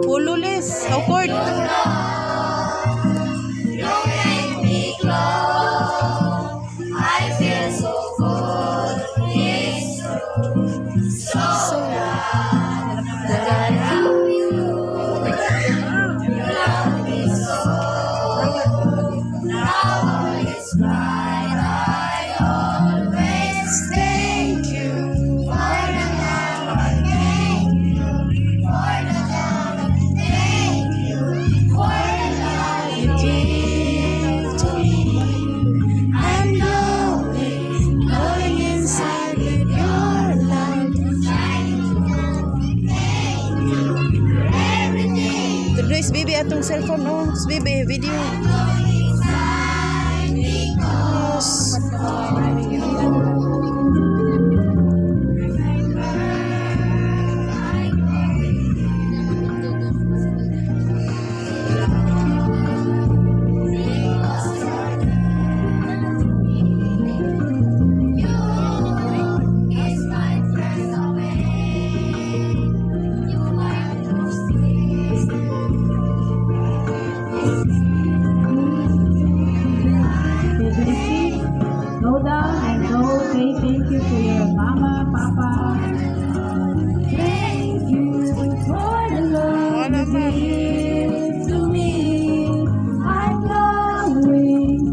Pululis. Awkward. Guys, baby atong cellphone oh. Baby video. Yes. Go down and go say thank you to your mama, papa,